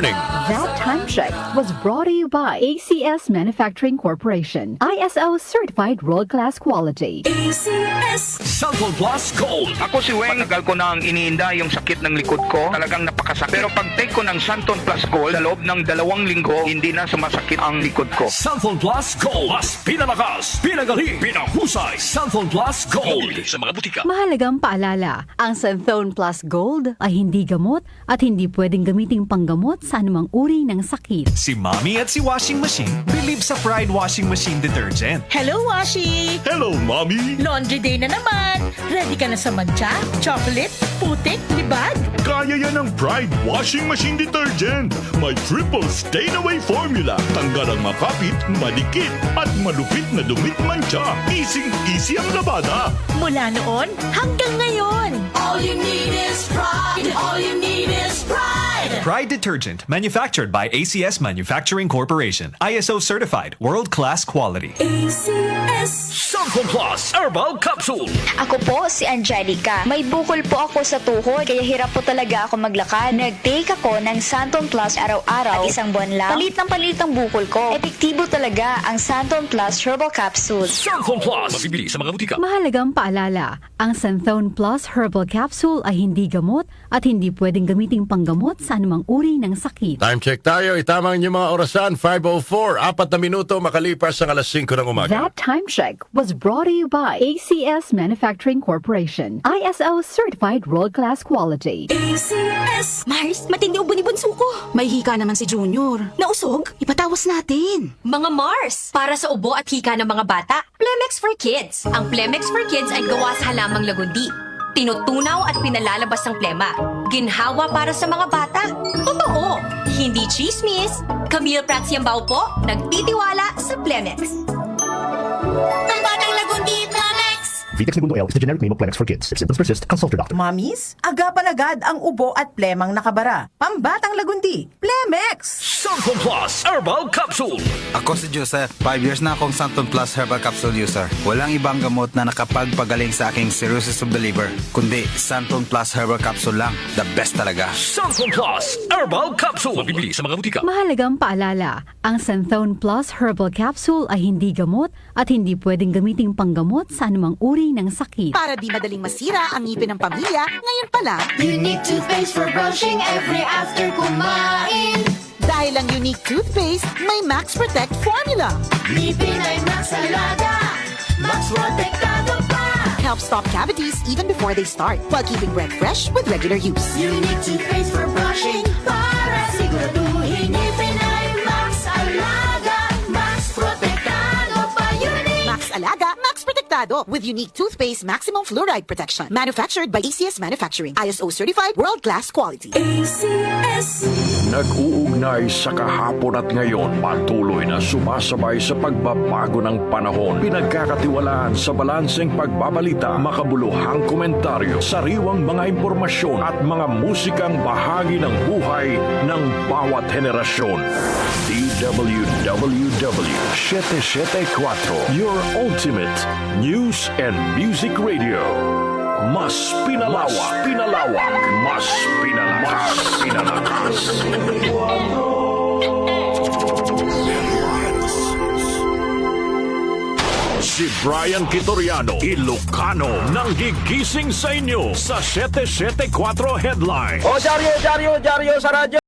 That time check was brought to you by ACS Manufacturing Corporation. ISO certified world-class quality. Cellphone Plus Gold. Ako si Weng, matagal ko nang iniinda yung sakit ng likod ko. Talagang napakasakit. Pero pag take ko ng Santon Plus Gold, sa loob ng 2 linggo, hindi na sumasakit ang likod ko. Cellphone Plus Gold. Mas pinalakas, pinagaling, pinahusay. Cellphone Plus Gold. Sa mga butika. Mahalagang paalala, ang Santhone Plus Gold ay hindi gamot at hindi pwedeng gamiting panggamot sa anumang uri ng sakit. Si Mommy at si Washing Machine believe sa Pride Washing Machine Detergent. Hello, Washi! Hello, Mommy! Laundry day na naman! Ready ka na sa mancha, chocolate, putik, libag? Kaya yan ang Pride Washing Machine Detergent. May triple stain-away formula. Tanggal ang makapit, madikit, at malupit na dumit mancha. Easy ang labada. Mula noon hanggang ngayon. All you need is pride. All you need is pride. Pride Detergent, manufactured by ACS Manufacturing Corporation. ISO certified, world-class quality. Cellphone Plus Herbal Capsule. Ako po si Angelica. May bukol po ako sa tuhod, kaya hirap po talaga ako maglakad. Nag-take ako ng Santon Plus araw-araw at 1 buwan lang. Palit ang bukol ko. Epektibo talaga ang Santon Plus Herbal Capsule. Cellphone Plus. Mabibili sa mga butika. Mahalagang paalala, ang Santhone Plus Herbal Capsule ay hindi gamot at hindi pwedeng gamiting panggamot sa anumang uri ng sakit. Time check tayo. Itama ang inyong mga orasan. 5:04. 4 na minuto makalipas ang alas 5 ng umaga. That time check was brought to you by ACS Manufacturing Corporation. ISO certified world-class quality. Mars, matindi ubo ni bunso ko. May hika naman si Junior. Nausog? Ipatawas natin. Mga Mars, para sa ubo at hika ng mga bata, Plemex for Kids. Ang Plemex for Kids ay gawa sa halamang lagundi. Tinutunaw at pinalalabas ang plema. Ginhawa para sa mga bata. Totoo! Hindi chismis. Camille Prats Yambao po, nagtitiwala sa Plemex. Pambatang lagundi, Planex! Vitex Segundo L is the generic name of Plemex for kids. If symptoms persist, consult your doctor. Mamis, agapan agad ang ubo at plemang nakabara. Pambatang lagundi, Plemex! Cellphone Plus Herbal Capsule. Ako si Joseph. 5 years na akong Santon Plus Herbal Capsule user. Walang ibang gamot na nakapagpagaling sa aking cirrhosis of the liver, kundi Santon Plus Herbal Capsule lang. The best talaga. Cellphone Plus Herbal Capsule. Mabibili sa mga butika. Mahalagang paalala, ang Santhone Plus Herbal Capsule ay hindi gamot at hindi pwedeng gamiting panggamot sa anumang uri ng sakit. Para di madaling masira ang ngipin ng pamilya, ngayon pa lang, Unique toothpaste for brushing every after kumain. dahil ang unique toothpaste, may Max Protect formula. Ngipin ay Max Alaga, Max Protektado pa. Helps stop cavities even before they start, while keeping breath fresh with regular use. Unique toothpaste for brushing para siguraduhin ngipin ay Max Alaga, Max Protektado pa. Unique. Max Alaga, Max Protectado with unique toothpaste maximum fluoride protection. Manufactured by ACS Manufacturing. ISO certified world-class quality. Nag-uugnay sa kahapon at ngayon, patuloy na sumasabay sa pagbabago ng panahon. Pinagkakatiwalaan sa balanseng pagbabalita, makabuluhang komentaryo, sariwang mga impormasyon at mga musikang bahagi ng buhay ng bawat henerasyon. DWWW 774, your ultimate news and music radio. Mas pinalawak, mas pinalakas. Si Brian Kitoriano, Ilocano, nang gigising sa inyo sa 774 Headline. O, Jaryo sa radyo!